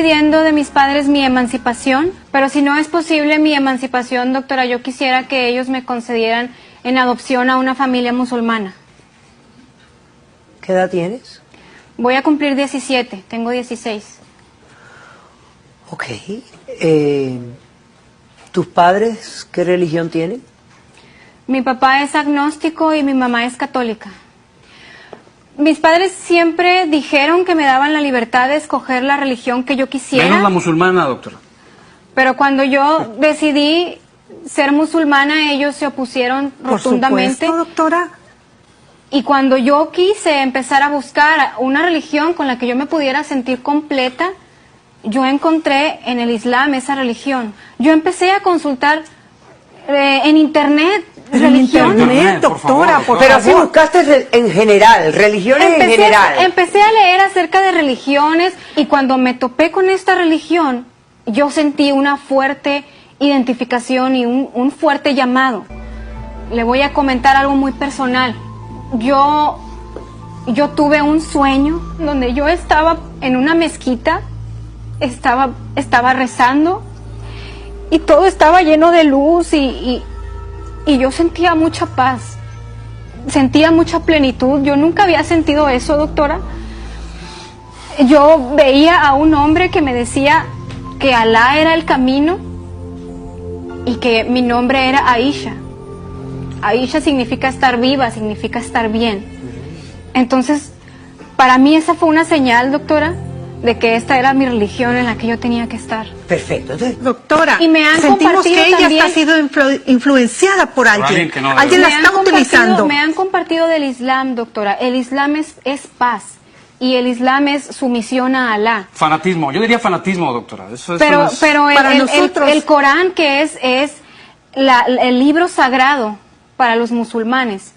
pidiendo de mis padres mi emancipación, pero si no es posible mi emancipación, doctora, yo quisiera que ellos me concedieran en adopción a una familia musulmana. ¿Qué edad tienes? Voy a cumplir 17, tengo 16. Ok. ¿Tus padres qué religión tienen? Mi papá es agnóstico y mi mamá es católica. Mis padres siempre dijeron que me daban la libertad de escoger la religión que yo quisiera. Menos la musulmana, doctora. Pero cuando yo decidí ser musulmana, ellos se opusieron rotundamente. Por supuesto, doctora. Y cuando yo quise empezar a buscar una religión con la que yo me pudiera sentir completa, yo encontré en el Islam esa religión. Yo empecé a consultar en internet religiones. Internet, doctora, por Pero favor. así buscaste en general, religiones en general. Empecé a leer acerca de religiones y cuando me topé con esta religión, yo sentí una fuerte identificación y un fuerte llamado. Le voy a comentar algo muy personal. Yo tuve un sueño donde yo estaba en una mezquita, estaba rezando y todo estaba lleno de luz y yo sentía mucha paz, sentía mucha plenitud. Yo nunca había sentido eso, doctora. Yo veía a un hombre que me decía que Alá era el camino y que mi nombre era Aisha. Aisha significa estar viva, significa estar bien. Entonces, para mí esa fue una señal, doctora, de que esta era mi religión en la que yo tenía que estar. Perfecto. Entonces, Doctora, Y me han sentimos compartido que ella también- está siendo influenciada por alguien. alguien que no debe. Alguien la Me han está utilizando. Me han compartido del Islam, doctora. El Islam es paz y el Islam es sumisión a Alá. Fanatismo. Yo diría fanatismo, doctora. Eso Pero, es... pero para nosotros- el Corán, que es el libro sagrado para los musulmanes.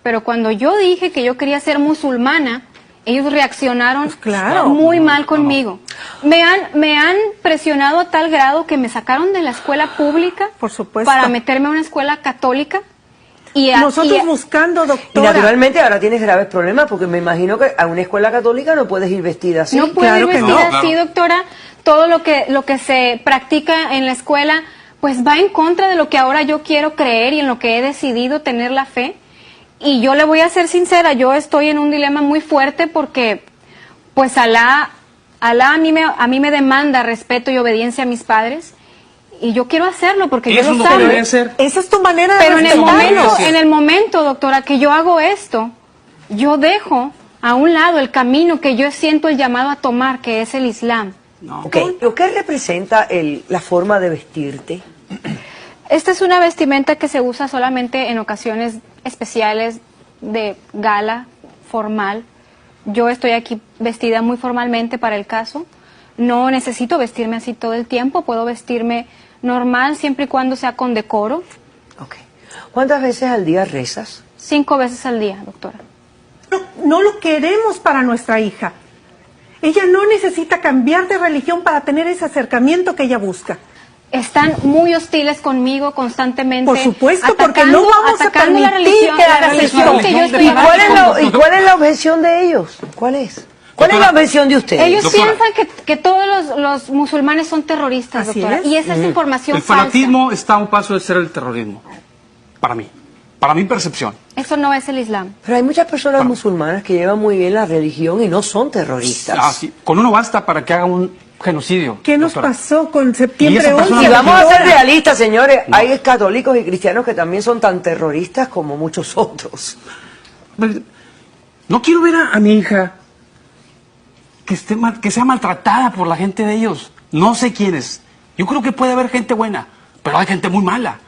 Pero cuando yo dije que yo quería ser musulmana, ellos reaccionaron Pues claro. muy mal conmigo. Me han presionado a tal grado que me sacaron de la escuela pública Por supuesto. para meterme a una escuela católica. Y Nosotros buscando, y doctora. naturalmente ahora tienes graves problemas porque me imagino que a una escuela católica no puedes ir vestida así. no puedo claro ir que vestida no. así, Claro. doctora. Todo lo que se practica en la escuela, pues va en contra de lo que ahora yo quiero creer y en lo que he decidido tener la fe. Y yo le voy a ser sincera, yo estoy en un dilema muy fuerte porque, pues Alá a mí me demanda respeto y obediencia a mis padres. Y yo quiero hacerlo porque yo Eso lo no sabe. debe ser. Esa es tu manera de Pero respetarnos. en el momento, doctora, que yo hago esto, yo dejo a un lado el camino que yo siento el llamado a tomar, que es el Islam. No. Ok, ¿lo que representa la forma de vestirte? Esta es una vestimenta que se usa solamente en ocasiones especiales de gala, formal. Yo estoy aquí vestida muy formalmente para el caso. No necesito vestirme así todo el tiempo, puedo vestirme normal siempre y cuando sea con decoro. Ok. ¿Cuántas veces al día rezas? 5 veces al día, doctora. No lo queremos para nuestra hija. Ella no necesita cambiar de religión para tener ese acercamiento que ella busca. Están muy hostiles conmigo constantemente. Por supuesto, porque no vamos a atacando la permitir religión, que la hagas religión esto. que yo estoy ¿Y apoyando. cuál es la objeción de ellos? ¿Cuál es? ¿Cuál es la objeción de ustedes? Ellos Doctora. piensan que todos los musulmanes son terroristas, Así doctora. es. Y esa es información El falsa. fanatismo está a un paso de ser el terrorismo. Para mí. Para mi percepción. Eso no es el Islam. Pero hay muchas personas musulmanas que llevan muy bien la religión y no son terroristas. Ah, sí. Con uno basta para que haga un genocidio. ¿Qué nos doctora. pasó con Y septiembre esa 11? persona- Y vamos a ser doctora? realistas, señores. Hay católicos y cristianos que también son tan terroristas como muchos otros. No quiero ver a mi hija que sea maltratada por la gente de ellos. No sé quiénes. Yo creo que puede haber gente buena, pero hay gente muy mala.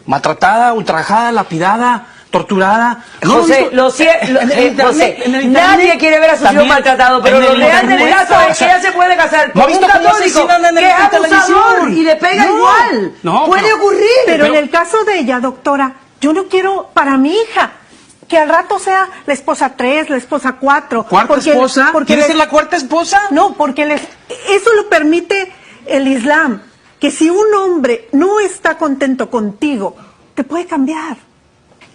Maltratada, ultrajada, lapidada, torturada. No, José, José, nadie quiere ver a sus hijos maltratados, pero lo real del caso es que ella se puede casar con ¿No ha un visto cómo católico asesinan en que es la televisión? abusador y le pega igual. No, puede pero- ocurrir. Pero en el caso de ella, doctora, yo no quiero para mi hija que al rato sea la esposa 3, la esposa 4. ¿Cuarta esposa? ¿Quieres ser la cuarta esposa? No, porque eso lo permite el Islam, que si un hombre no está contento contigo, te puede cambiar.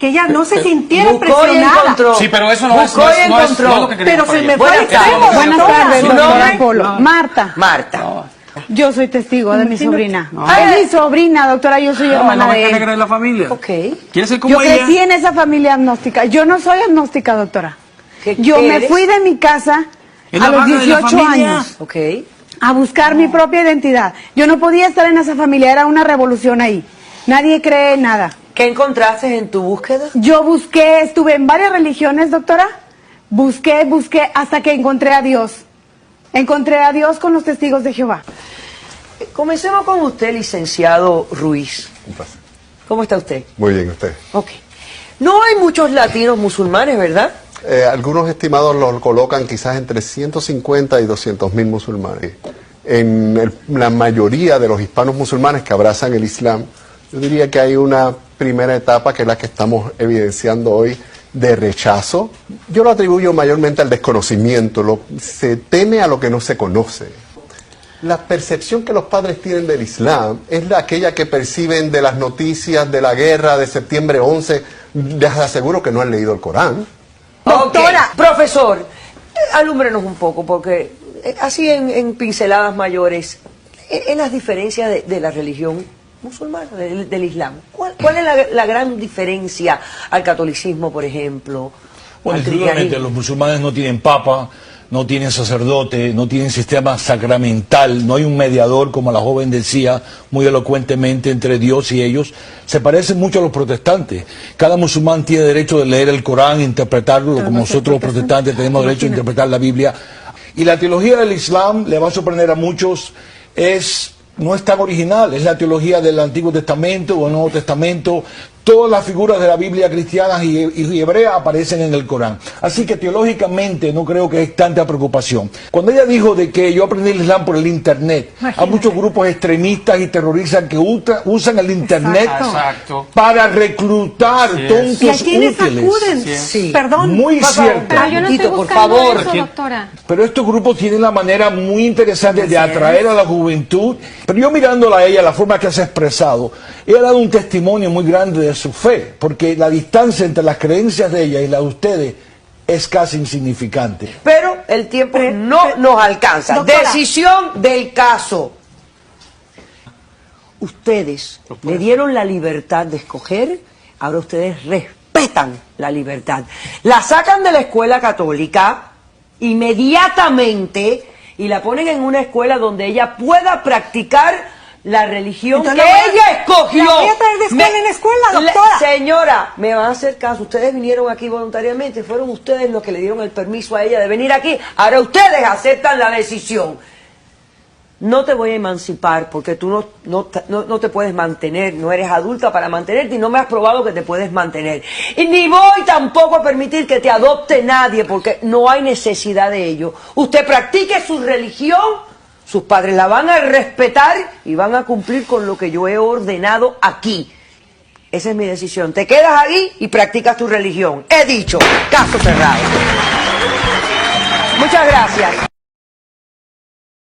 que ella no se sintiera buscó y presionada. encontró. Sí, pero eso no es Buscó y lo encontró. que Pero queríamos se para me ella. fue al Buenas extremo, tardes. Buenas doctora. tardes, ¿Su doctora nombre? Polo. Marta. Marta. Yo soy testigo de mi Imagínate. sobrina. No. Es mi sobrina, doctora, yo soy No, hermana la de oveja él. negra de la familia. Ok. ¿Quieres ser como Yo ella? crecí en esa familia agnóstica. Yo no soy agnóstica, doctora. ¿Qué Yo me eres? fui de mi casa Es a la los vaga de la 18 familia. años Ok. a buscar mi propia identidad. Yo no podía estar en esa familia, era una revolución ahí. Nadie cree en nada. ¿Qué encontraste en tu búsqueda? Yo busqué, estuve en varias religiones, doctora. Busqué hasta que encontré a Dios. Encontré a Dios con los testigos de Jehová. Comencemos con usted, licenciado Ruiz. Un placer. ¿Cómo está usted? Muy bien, usted. Ok. No hay muchos latinos musulmanes, ¿verdad? Algunos estimados lo colocan quizás entre 150 y 200.000 musulmanes. En la mayoría de los hispanos musulmanes que abrazan el Islam, yo diría que hay una primera etapa que es la que estamos evidenciando hoy de rechazo. Yo lo atribuyo mayormente al desconocimiento, se teme a lo que no se conoce. La percepción que los padres tienen del Islam es aquella que perciben de las noticias de la guerra de septiembre 11. Les aseguro que no han leído el Corán. Doctora. Ok. Profesor, alúmbrenos un poco, porque así en pinceladas mayores, en las diferencias de la religión musulmana, del Islam. ¿Cuál es la gran diferencia al catolicismo, por ejemplo? Bueno, al indudablemente cristianismo? los musulmanes no tienen papa, no tienen sacerdote, no tienen sistema sacramental, no hay un mediador, como la joven decía muy elocuentemente, entre Dios y ellos. Se parecen mucho a los protestantes. Cada musulmán tiene derecho de leer el Corán, interpretarlo, como nosotros los protestantes tenemos derecho a interpretar la Biblia. Y la teología del Islam, le va a sorprender a muchos, no es tan original, es la teología del Antiguo Testamento o el Nuevo Testamento. Todas las figuras de la Biblia cristiana y hebrea aparecen en el Corán. Así que teológicamente no creo que es tanta preocupación. Cuando ella dijo de que yo aprendí el Islam por el Internet, hay muchos grupos extremistas y terroristas que usan el Internet Exacto. para reclutar tontos ¿Y a quiénes útiles. acuden? Sí. Perdón. Muy cierto. Pero yo no estoy Por buscando favor. eso, doctora. Pero estos grupos tienen la manera muy interesante de atraer a la juventud. Pero yo mirándola a ella, la forma que se ha expresado, ella ha dado un testimonio muy grande de su fe, porque la distancia entre las creencias de ella y la de ustedes es casi insignificante. Pero el tiempo no nos alcanza. Doctora. Decisión del caso. Ustedes le dieron la libertad de escoger, ahora ustedes respetan la libertad. La sacan de la escuela católica inmediatamente y la ponen en una escuela donde ella pueda practicar la religión Entonces, que la voy a- ella escogió. la voy a traer de escuela en escuela, doctora. Señora, me van a hacer caso. Ustedes vinieron aquí voluntariamente. Fueron ustedes los que le dieron el permiso a ella de venir aquí. Ahora ustedes aceptan la decisión. No te voy a emancipar porque tú no te puedes mantener. No eres adulta para mantenerte y no me has probado que te puedes mantener. Y ni voy tampoco a permitir que te adopte nadie porque no hay necesidad de ello. Usted practique su religión. Sus padres la van a respetar y van a cumplir con lo que yo he ordenado aquí. Esa es mi decisión. Te quedas ahí y practicas tu religión. He dicho, caso cerrado. Muchas gracias.